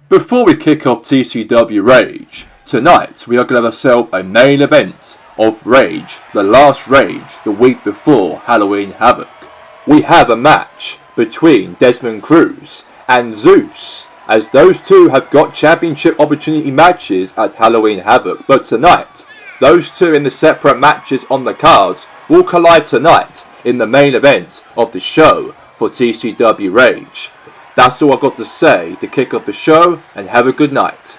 Before we kick off TCW Rage, tonight we are going to have ourselves a main event of Rage, the last Rage, the week before Halloween Havoc. We have a match between Desmond Cruz and Zeus, as those two have got championship opportunity matches at Halloween Havoc, but tonight, those two in the separate matches on the cards will collide tonight in the main event of the show for TCW Rage. That's all I've got to say to kick off the show, and have a good night.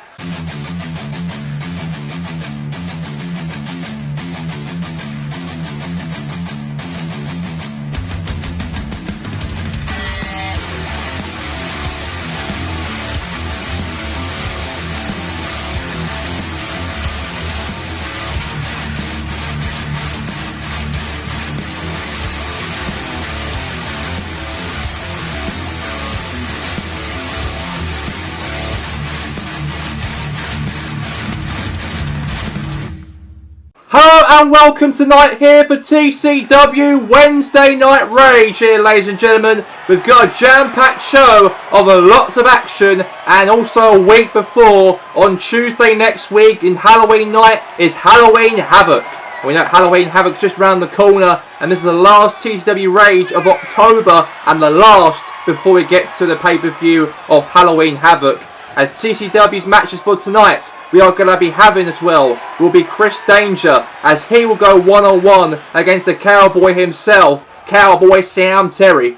Hello and welcome tonight here for TCW Wednesday Night Rage here, ladies and gentlemen. We've got a jam-packed show of a lot of action, and also a week before, on Tuesday next week in Halloween night, is Halloween Havoc. We know Halloween Havoc's just round the corner, and this is the last TCW Rage of October, and the last before we get to the pay-per-view of Halloween Havoc. As TCW's matches for tonight, we are going to be having as well will be Chris Danger, as he will go one-on-one against the Cowboy himself, Cowboy Sam Terry.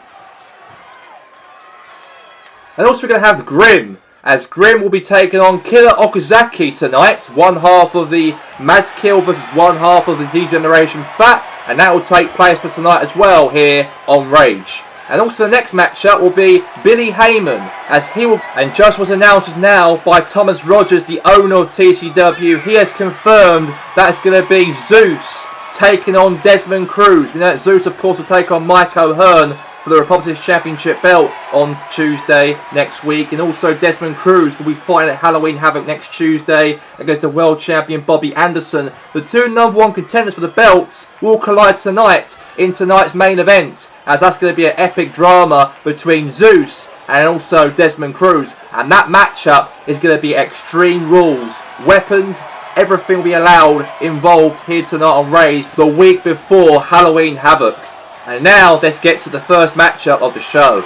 And also we're going to have Grim, as Grim will be taking on Killer Okazaki tonight, one half of the Mazkill versus one half of the D-Generation Fat, and that will take place for tonight as well here on Rage. And also the next matchup will be Billy Heyman, as he will, and just was announced now by Thomas Rogers, the owner of TCW, he has confirmed that it's going to be Zeus taking on Desmond Cruz. We know that Zeus, of course, will take on Mike O'Hearn for the Republic's Championship belt on Tuesday next week. And also Desmond Cruz will be fighting at Halloween Havoc next Tuesday against the world champion Bobby Anderson. The two #1 contenders for the belts will collide tonight in tonight's main event, as that's going to be an epic drama between Zeus and also Desmond Cruz. And that matchup is going to be Extreme Rules. Weapons, everything will be allowed involved here tonight on Rage the week before Halloween Havoc. And now let's get to the first matchup of the show.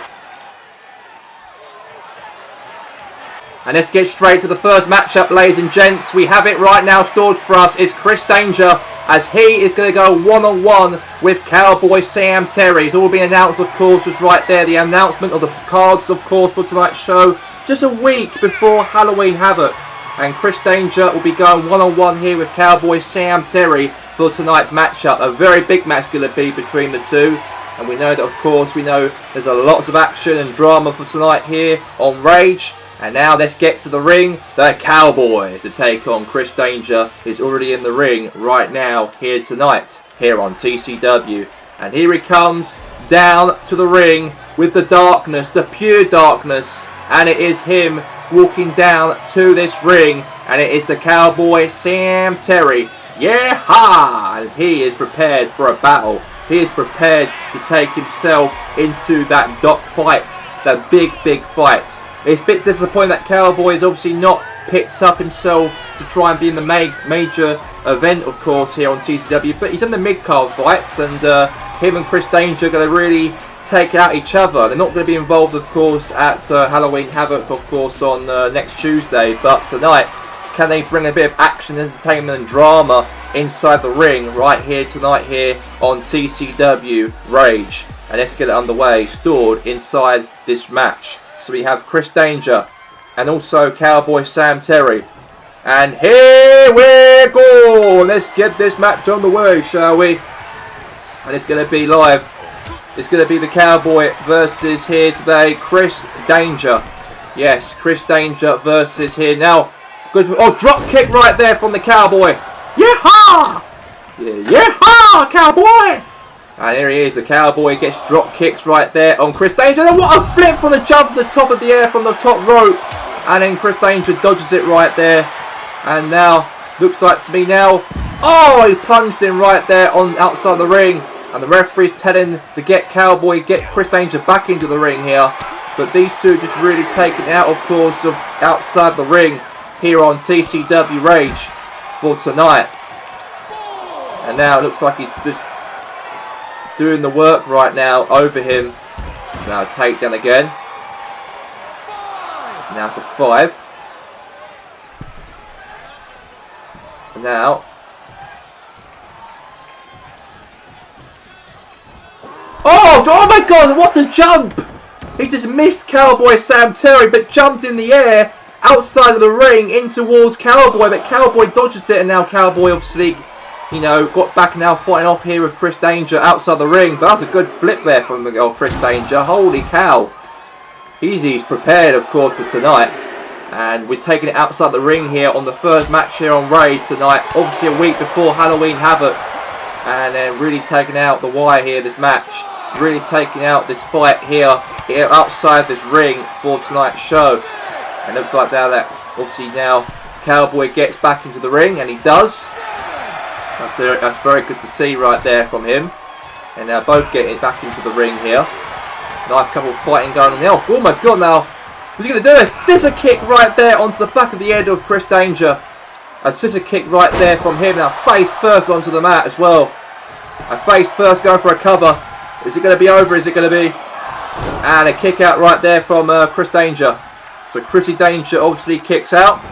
And let's get straight to the first matchup, ladies and gents. We have it right now stored for us. It's Chris Danger, as he is going to go one-on-one with Cowboy Sam Terry. It's all been announced, of course, was right there. The announcement of the cards, of course, for tonight's show, just a week before Halloween Havoc. And Chris Danger will be going one-on-one here with Cowboy Sam Terry for tonight's matchup. A very big match going to be between the two. And we know that, of course, there's a lots of action and drama for tonight here on Rage. And now let's get to the ring. The Cowboy to take on Chris Danger is already in the ring right now here tonight, here on TCW. And here he comes down to the ring with the darkness, the pure darkness. And it is him walking down to this ring. And it is the Cowboy Sam Terry. Yeah-ha! And he is prepared for a battle. He is prepared to take himself into that dock fight, that big fight. It's a bit disappointing that Cowboy has obviously not picked up himself to try and be in the major event, of course, here on TCW. But he's in the mid-card fights, and him and Chris Danger are going to really take out each other. They're not going to be involved, of course, at Halloween Havoc, of course, on next Tuesday. But tonight, can they bring a bit of action, entertainment and drama inside the ring right here tonight here on TCW Rage? And let's get it underway, stored inside this match. So we have Chris Danger and also Cowboy Sam Terry. And here we go! Let's get this match on the way, shall we? And it's going to be live. It's going to be the Cowboy versus here today, Chris Danger. Yes, Chris Danger versus here. Now, good. Oh, drop kick right there from the Cowboy. Yeehaw! Yeehaw, Cowboy! And here he is, the Cowboy gets drop kicks right there on Chris Danger. And what a flip from the jump to the top of the air from the top rope. And then Chris Danger dodges it right there. And now, looks like to me now, oh, he plunged in right there on outside the ring. And the referee's telling to get Cowboy, get Chris Danger back into the ring here. But these two just really taking it out, of course, of outside the ring here on TCW Rage for tonight. And now it looks like he's just doing the work right now over him. Now takedown again. Now it's a 5. Now. Oh my God, what a jump! He just missed Cowboy Sam Terry, but jumped in the air outside of the ring in towards Cowboy, but Cowboy dodges it, and now Cowboy obviously, you know, got back now fighting off here with Chris Danger outside the ring. But that's a good flip there from the old Chris Danger. Holy cow. He's prepared, of course, for tonight. And we're taking it outside the ring here on the first match here on Rage tonight. Obviously a week before Halloween Havoc. And then really taking out the wire here, this match. Really taking out this fight here outside this ring for tonight's show. And it looks like now that obviously now Cowboy gets back into the ring, and he does. That's very good to see right there from him. And now both getting back into the ring here. Nice couple of fighting going on now. Oh my God, now what's he going to do? A scissor kick right there onto the back of the head of Chris Danger. A scissor kick right there from him. Now face first onto the mat as well. A face first going for a cover. Is it going to be over? Is it going to be? And a kick out right there from Chris Danger. So Chrissy Danger obviously kicks out.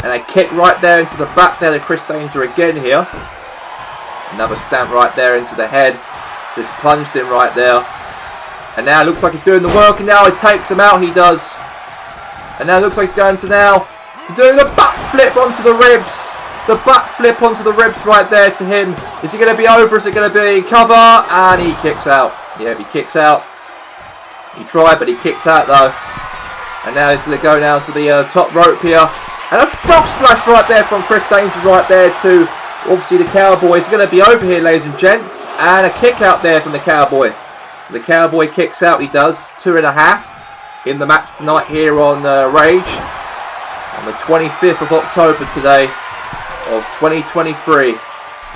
And a kick right there into the back there to Chris Danger again here. Another stamp right there into the head. Just plunged him right there. And now it looks like he's doing the work, and now he takes him out, he does. And now it looks like he's going to doing a backflip onto the ribs. The backflip onto the ribs right there to him. Is he going to be over? Is it going to be cover? And he kicks out. Yeah, he kicks out. He tried, but he kicked out though. And now he's going to go down to the top rope here. And a frog splash right there from Chris Danger right there to obviously the Cowboy. It's going to be over here, ladies and gents. And a kick out there from the Cowboy. The Cowboy kicks out, he does. 2.5 in the match tonight here on Rage. On the 25th of October today of 2023.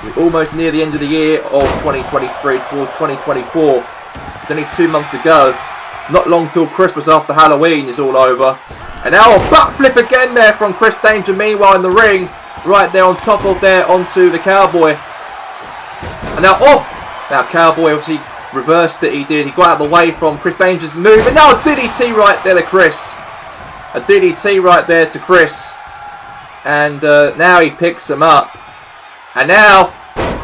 We're almost near the end of the year of 2023 towards 2024. It's only 2 months ago. Not long till Christmas after Halloween is all over. And now a backflip again there from Chris Danger, meanwhile in the ring. Right there on top of there onto the Cowboy. And now, now Cowboy obviously reversed it, he did. He got out of the way from Chris Danger's move. And now a DDT right there to Chris. A DDT right there to Chris. And now he picks him up. And now,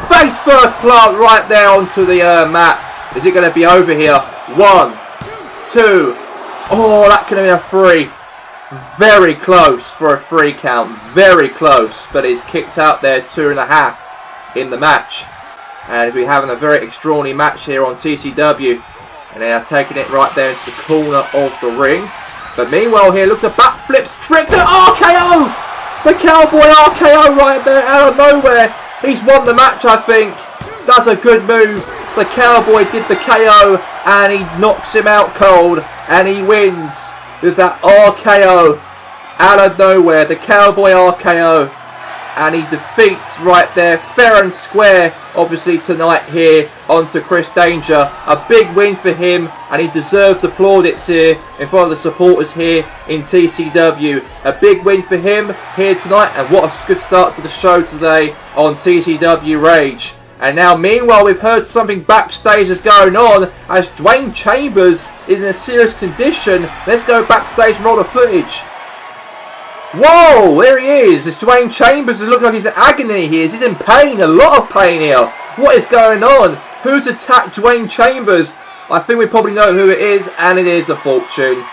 face first plant right there onto the mat. Is it going to be over here? 1, 2. Oh, that could have been a 3. Very close for a 3 count. Very close. But he's kicked out there 2.5 in the match. And we're having a very extraordinary match here on TCW. And they are taking it right there into the corner of the ring. But meanwhile here, looks at backflips, tricks, and RKO! The Cowboy RKO right there out of nowhere. He's won the match, I think. That's a good move. The Cowboy did the KO and he knocks him out cold. And he wins with that RKO out of nowhere. The Cowboy RKO. And he defeats right there, fair and square, obviously tonight here onto Chris Danger. A big win for him, and he deserves plaudits here in front of the supporters here in TCW. A big win for him here tonight, and what a good start to the show today on TCW Rage. And now, meanwhile, we've heard something backstage is going on as Dwayne Chambers is in a serious condition. Let's go backstage and roll the footage. Whoa, there he is. It's Dwayne Chambers. It looks like he's in agony here. He's in pain, a lot of pain here. What is going on? Who's attacked Dwayne Chambers? I think we probably know who it is, and it is the Fortune.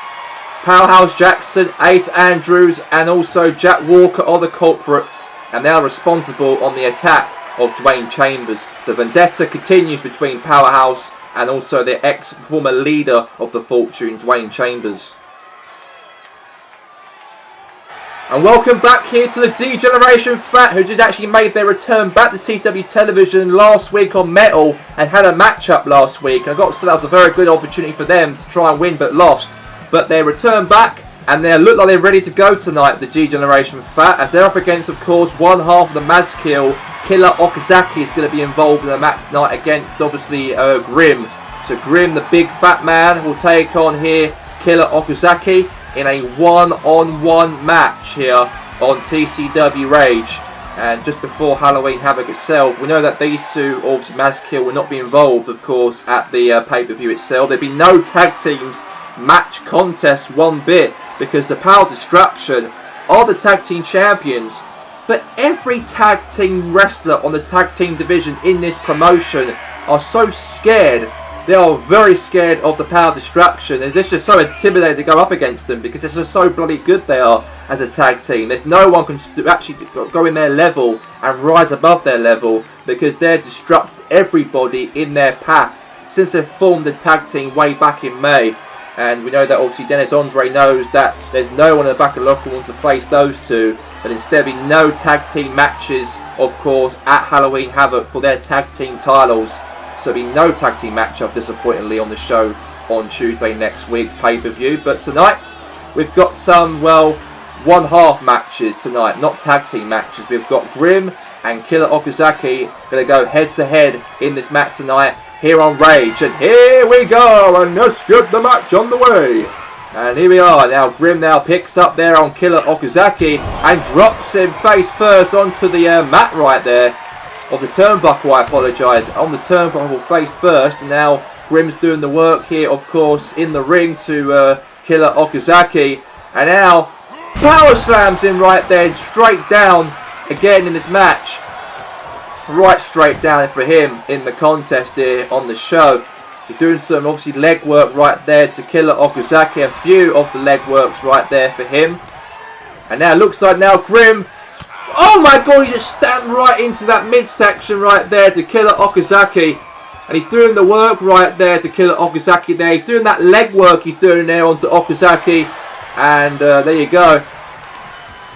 Powerhouse Jackson, Ace Andrews, and also Jack Walker are the culprits, and they are responsible on the attack of Dwayne Chambers. The vendetta continues between Powerhouse and also the ex-former leader of the Fortune, Dwayne Chambers. And welcome back here to the D-Generation Fat, who just actually made their return back to TCW television last week on Metal and had a matchup last week. I got to say that was a very good opportunity for them to try and win but lost. But they returned back and they look like they're ready to go tonight, the D-Generation Fat, as they're up against, of course, one half of the Mazkill. Killer Okazaki is going to be involved in the match tonight against, obviously, Grim. So Grim, the big fat man, will take on here Killer Okazaki in a one-on-one match here on TCW Rage. And just before Halloween Havoc itself, we know that these two, obviously Mazkill, will not be involved, of course, at the pay-per-view itself. There'll be no tag teams match contest one bit, because the Power Destruction are the tag team champions. But every tag team wrestler on the tag team division in this promotion are so scared. They are very scared of the Power Destruction, and it's just so intimidating to go up against them, because it's just so bloody good they are as a tag team. There's no one can actually go in their level and rise above their level, because they're disrupted everybody in their path since they formed the tag team way back in May. And we know that obviously Dennis Andre knows that there's no one in the back of the locker who wants to face those two, but instead there'll be no tag team matches, of course, at Halloween Havoc for their tag team titles. So there'll be no tag team matchup, disappointingly, on the show on Tuesday next week's pay-per-view. But tonight, we've got some, well, one-half matches tonight, not tag team matches. We've got Grim and Killer Okazaki going to go head-to-head in this match tonight here on Rage. And here we go, and let's get the match on the way. And here we are. Now Grim now picks up there on Killer Okazaki and drops him face first onto the mat right there. Of the turnbuckle, I apologise, on the turnbuckle face first. And now Grim's doing the work here, of course, in the ring to Killer Okazaki. And now power slams him right there, straight down again in this match. Right straight down for him in the contest here on the show. He's doing some, obviously, leg work right there to Killer Okazaki. A few of the leg works right there for him. And now it looks like now Grim... Oh my god, he just stabbed right into that midsection right there to Killer Okazaki. And he's doing the work right there to Killer Okazaki there. He's doing that leg work he's doing there onto Okazaki. And there you go.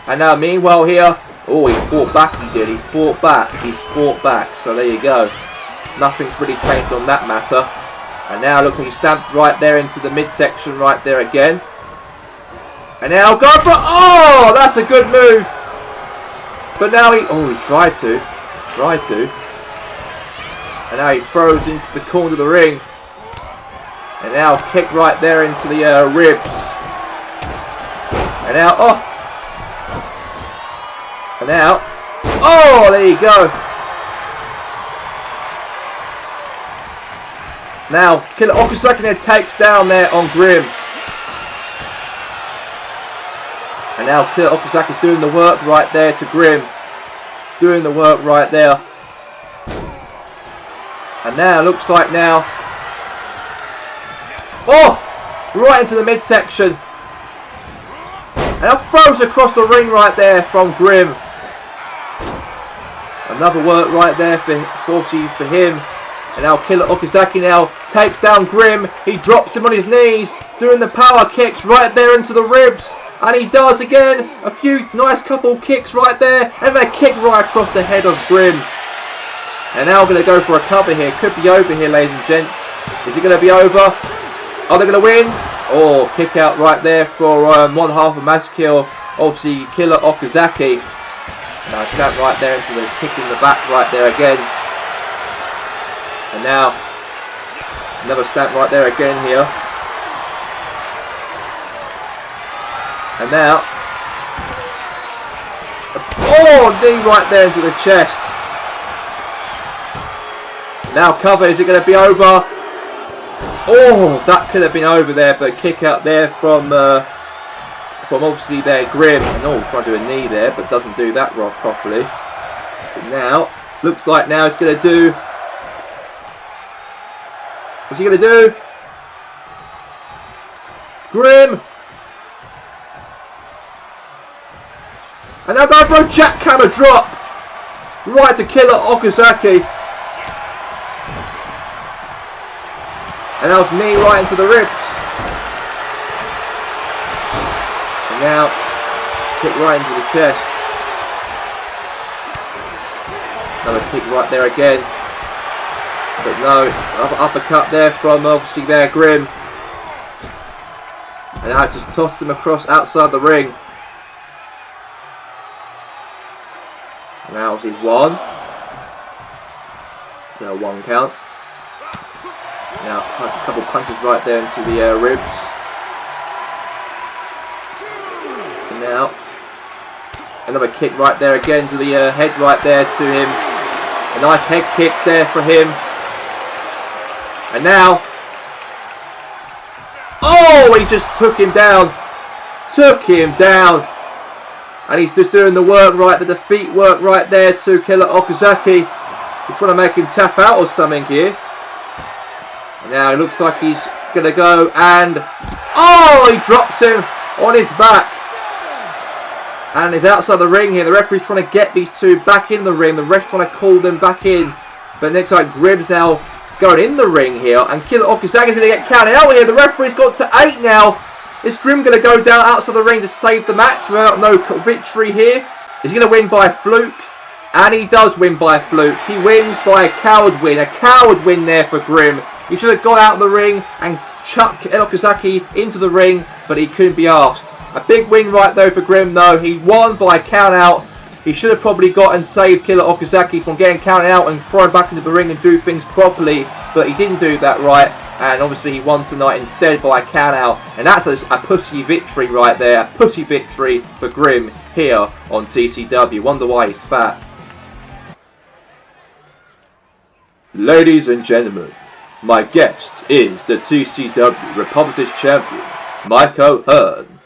And now meanwhile here... Oh, he fought back, he did. He fought back. He's fought back. So there you go. Nothing's really changed on that matter. And now it looks like he stamped right there into the midsection right there again. And now go for... Oh, that's a good move. But now he... Oh, he tried to. And now he throws into the corner of the ring. And now kick right there into the ribs. And now... Oh. And now... Oh, there you go. Now, Killer Okazaki there takes down there on Grim. And now Killer Okazaki's doing the work right there to Grim. Doing the work right there. And now, looks like now... Oh! Right into the midsection. And now throws across the ring right there from Grim. Another work right there for him. And now Killer Okazaki now takes down Grim. He drops him on his knees. Doing the power kicks right there into the ribs. And he does again. A few nice couple kicks right there. And a kick right across the head of Grim. And now going to go for a cover here. Could be over here, ladies and gents. Is it going to be over? Are they going to win? Oh, kick out right there for one half of Mazkill. Obviously, Killer Okazaki. Now stamp right there into the kick in the back right there again. And now, another stamp right there again here. And now, oh, knee right there into the chest. Now cover, is it going to be over? Oh, that could have been over there, but a kick out there from obviously their Grim. And oh, trying to do a knee there, but doesn't do that properly. But now, looks like now it's going to do... What's he going to do? Grim! And now going for a jackhammer drop! Right to Killer Okazaki. And now knee right into the ribs. And now kick right into the chest. Another kick right there again. But no, uppercut there from obviously their Grim. And now just tossed him across outside the ring. And now obviously one. So one count. Now a couple punches right there into the ribs. now. Another kick right there again to the head right there to him. A nice head kick there for him. And now, oh, he just took him down. Took him down. And he's just doing the work right, the defeat work right there to Killer Okazaki. He's trying to make him tap out or something here. And now it looks like he's going to go and, oh, he drops him on his back. And he's outside the ring here. The referee's trying to get these two back in the ring. The ref's trying to call them back in. But next time Grimm's now going in the ring here. And Killer Okazaki's going to get counted out here. The referee's got to 8 now. Is Grimm going to go down outside the ring to save the match without no victory here? Is he going to win by a fluke? And he does win by a fluke. He wins by a coward win. A coward win there for Grimm. He should have got out of the ring and chucked Okazaki into the ring. But he couldn't be asked. A big win right though for Grimm though. He won by a count out. He should have probably got and saved Killer Okazaki from getting counted out and thrown back into the ring and do things properly. But he didn't do that right. And obviously he won tonight instead by a count out. And that's a pussy victory right there. A pussy victory for Grimm here on TCW. Wonder why he's fat. Ladies and gentlemen, my guest is the TCW Republic's champion, Mike O'Hearn.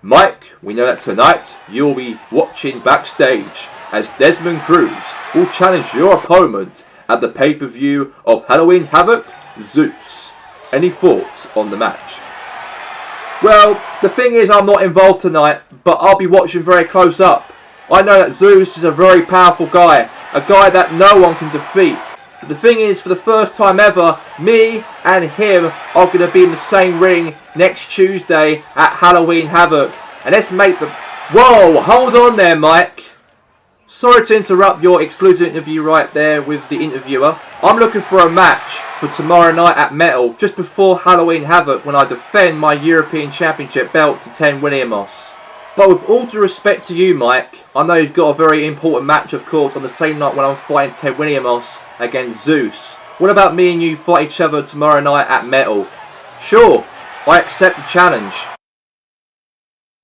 Mike, we know that tonight you'll be watching backstage as Desmond Cruz will challenge your opponent at the pay-per-view of Halloween Havoc, Zeus. Any thoughts on the match? Well, the thing is I'm not involved tonight, but I'll be watching very close up. I know that Zeus is a very powerful guy, a guy that no one can defeat. But the thing is, for the first time ever, me and him are going to be in the same ring next Tuesday at Halloween Havoc. And let's make the... Whoa, hold on there, Mike. Sorry to interrupt your exclusive interview right there with the interviewer. I'm looking for a match for tomorrow night at Metal, just before Halloween Havoc, when I defend my European Championship belt to Ten Williamos. But with all due respect to you, Mike, I know you've got a very important match, of course, on the same night when I'm fighting Ted Williamos against Zeus. What about me and you fight each other tomorrow night at Metal? Sure, I accept the challenge.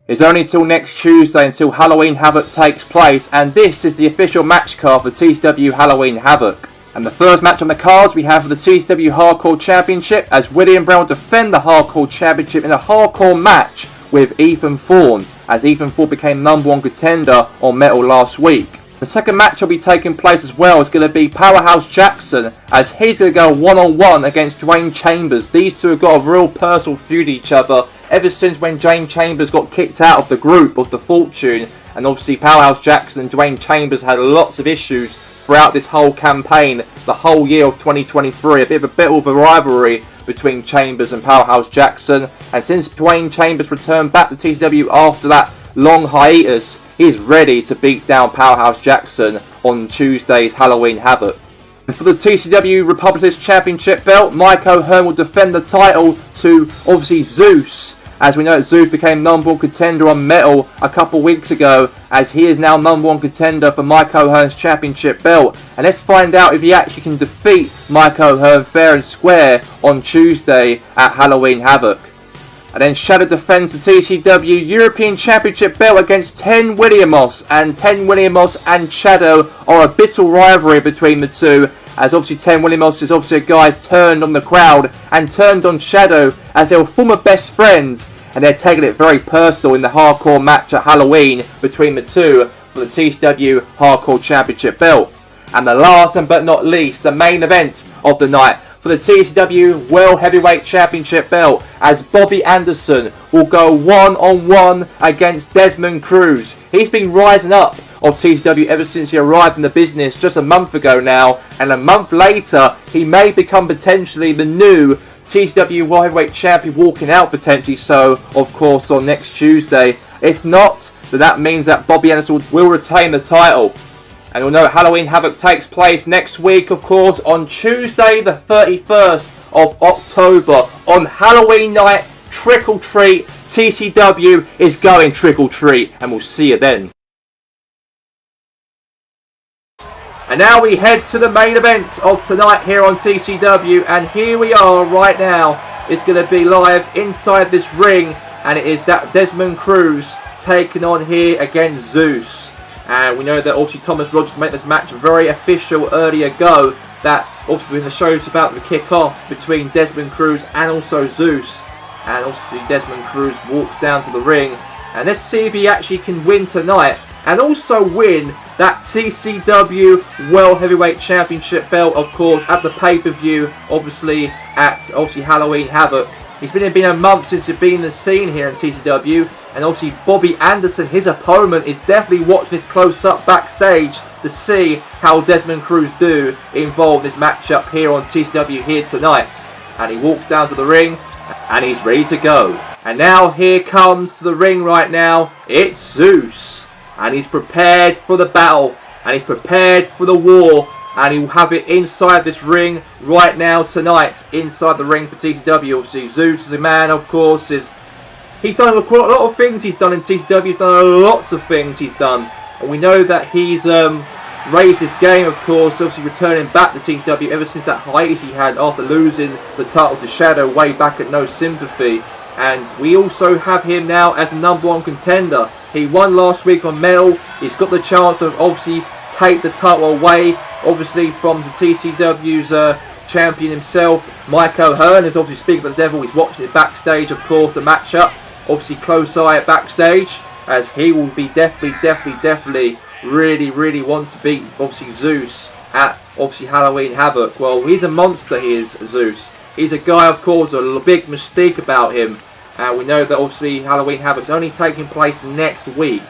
It's only until next Tuesday until Halloween Havoc takes place, and this is the official match card for TCW Halloween Havoc. And the first match on the cards we have for the TCW Hardcore Championship, as William Brown will defend the Hardcore Championship in a hardcore match with Ethan Thorne, as Ethan Thorne became #1 contender on Metal last week. The second match will be taking place as well is going to be Powerhouse Jackson, as he's going to go one-on-one against Dwayne Chambers. These two have got a real personal feud each other ever since when Dwayne Chambers got kicked out of the group of the Fortune. And obviously Powerhouse Jackson and Dwayne Chambers had lots of issues throughout this whole campaign, the whole year of 2023. A bit of a rivalry between Chambers and Powerhouse Jackson. And since Dwayne Chambers returned back to TCW after that long hiatus, he's ready to beat down Powerhouse Jackson on Tuesday's Halloween Havoc. And for the TCW Republic's Championship belt, Mike O'Hearn will defend the title to, obviously, Zeus. As we know, Zeus became #1 contender on Metal a couple weeks ago, as he is now #1 contender for Mike O'Hearn's Championship belt. And let's find out if he actually can defeat Mike O'Hearn fair and square on Tuesday at Halloween Havoc. And then Shadow defends the TCW European Championship belt against Ten Williamos. And Ten Williamos and Shadow are a bitter rivalry between the two, as obviously Ten Williamos is obviously a guy who's turned on the crowd and turned on Shadow, as they were former best friends, and they're taking it very personal in the hardcore match at Halloween between the two for the TCW Hardcore Championship belt. And the last but not least, the main event of the night for the TCW World Heavyweight Championship belt, as Bobby Anderson will go one-on-one against Desmond Cruz. He's been rising up of TCW ever since he arrived in the business just a month ago now, and a month later he may become potentially the new TCW World Heavyweight Champion, walking out potentially so, of course, on next Tuesday. If not, then that means that Bobby Anderson will retain the title. And you'll know Halloween Havoc takes place next week, of course, on Tuesday the 31st of October. On Halloween night, trick or treat. TCW is going trick or treat, and we'll see you then. And now we head to the main event of tonight here on TCW, and here we are right now. It's going to be live inside this ring, and it is that Desmond Cruz taking on here against Zeus. And we know that obviously Thomas Rogers made this match very official earlier ago. That obviously when the show is about to kick off between Desmond Cruz and also Zeus. And obviously Desmond Cruz walks down to the ring. And let's see if he actually can win tonight. And also win that TCW World Heavyweight Championship belt, of course, at the pay-per-view, obviously Halloween Havoc. It's been a month since he's been in the scene here in TCW, and obviously Bobby Anderson, his opponent, is definitely watching this close-up backstage to see how Desmond Cruz do involved in this matchup here on TCW here tonight. And he walks down to the ring, and he's ready to go. And now here comes to the ring right now, it's Zeus. And he's prepared for the battle, and he's prepared for the war. And he will have it inside this ring right now tonight. Inside the ring for TCW. Obviously, Zeus is a man, of course. He's done quite a lot of things he's done in TCW. He's done lots of things he's done. And we know that he's raised his game, of course. Obviously, returning back to TCW ever since that hiatus he had after losing the title to Shadow way back at No Sympathy. And we also have him now as the #1 contender. He won last week on Metal. He's got the chance of obviously take the title away, obviously from the TCW's champion himself, Mike O'Hearn. Is obviously speaking about the devil. He's watching it backstage, of course, the matchup. Obviously close eye at backstage, as he will be definitely really want to beat obviously Zeus at obviously Halloween Havoc. Well, he's a monster, he is, Zeus. He's a guy, of course, a big mystique about him. And we know that obviously Halloween Havoc's only taking place next week.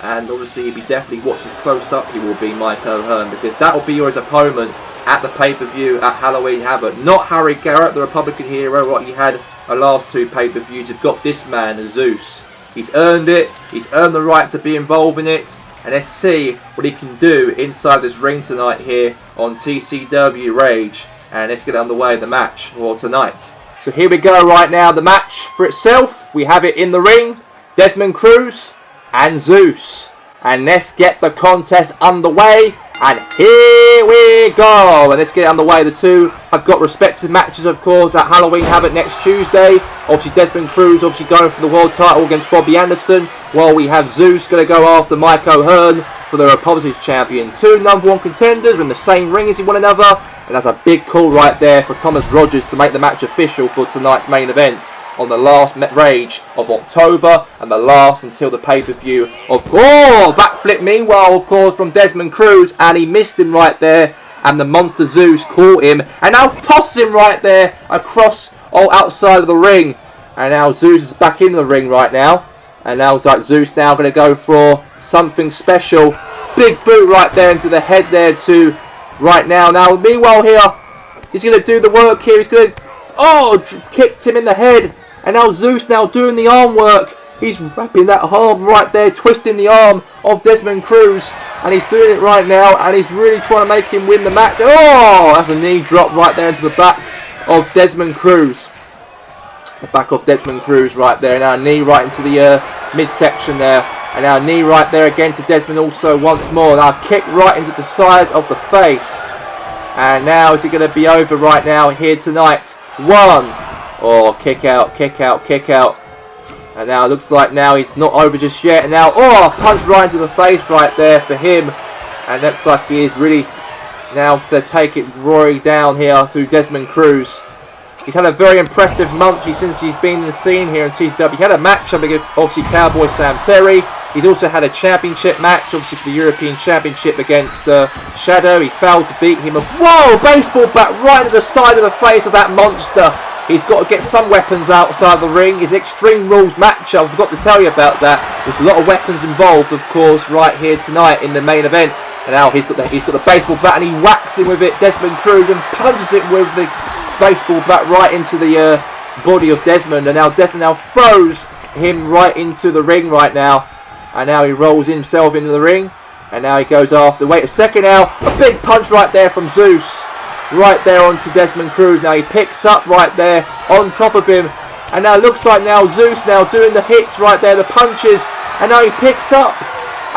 And obviously he'll be definitely watching close up, he will be, Mike O'Hearn, because that will be his opponent at the pay-per-view at Halloween Havoc. Not Harry Garrett, the Republican hero, what he had the last two pay-per-views. You've got this man, Zeus. He's earned it, he's earned the right to be involved in it. And let's see what he can do inside this ring tonight here on TCW Rage. And let's get underway the match for tonight. So here we go right now, the match for itself. We have it in the ring, Desmond Cruz and Zeus. And let's get the contest underway. And here we go. And let's get it underway. The two have got respective matches, of course, at Halloween Havoc next Tuesday. Obviously Desmond Cruz obviously going for the world title against Bobby Anderson, while we have Zeus going to go after Mike O'Hearn for the Republic's champion. Two #1 contenders in the same ring as one another. And that's a big call right there for Thomas Rogers to make the match official for tonight's main event on the last Rage of October, and the last until the pay-per-view of... Oh, backflip meanwhile, of course, from Desmond Cruz, and he missed him right there, and the monster Zeus caught him, and now tosses him right there across, outside of the ring. And now Zeus is back in the ring right now, and now it's like Zeus now going to go for something special. Big boot right there into the head there too, right now. Now, meanwhile here, he's going to do the work here, he's going to... kicked him in the head. And now Zeus now doing the arm work. He's wrapping that arm right there, twisting the arm of Desmond Cruz. And he's doing it right now, and he's really trying to make him win the match. Oh, that's a knee drop right there into the back of Desmond Cruz. The back of Desmond Cruz right there. Now knee right into the midsection there. And now knee right there again to Desmond also once more. Now kick right into the side of the face. And now is it going to be over right now here tonight? One. Oh, kick out. And now it looks like now it's not over just yet. And now, punch right into the face right there for him. And looks like he is really now to take it roaring down here to Desmond Cruz. He's had a very impressive month since he's been in the scene here in TCW. He had a match against obviously Cowboy Sam Terry. He's also had a championship match, obviously for the European Championship against Shadow. He failed to beat him. Whoa, baseball bat right to the side of the face of that monster. He's got to get some weapons outside the ring. His Extreme Rules match, I forgot to tell you about that. There's a lot of weapons involved, of course, right here tonight in the main event. And now he's got the baseball bat, and he whacks him with it, Desmond Cruz, and punches it with the baseball bat right into the body of Desmond. And now Desmond now throws him right into the ring right now. And now he rolls himself into the ring. And now he goes after. Wait a second now. A big punch right there from Zeus. Right there onto Desmond Cruz. Now he picks up right there on top of him. And now it looks like now Zeus now doing the hits right there, the punches. And now he picks up.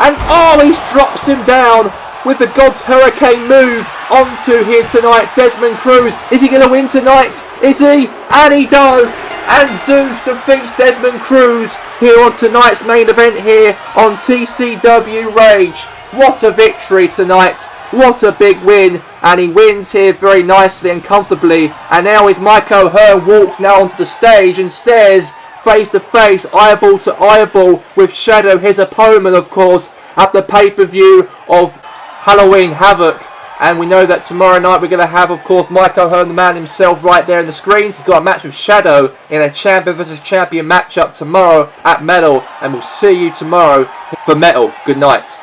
And he drops him down with the God's Hurricane move onto here tonight. Desmond Cruz, is he going to win tonight? Is he? And he does. And Zeus defeats Desmond Cruz here on tonight's main event here on TCW Rage. What a victory tonight. What a big win. And he wins here very nicely and comfortably. And now as Mike O'Hearn walks now onto the stage and stares face to face, eyeball to eyeball with Shadow, his opponent of course, at the pay-per-view of Halloween Havoc. And we know that tomorrow night we're going to have, of course, Mike O'Hearn, the man himself, right there in the screens. He's got a match with Shadow in a champion versus champion matchup tomorrow at Metal. And we'll see you tomorrow for Metal. Good night.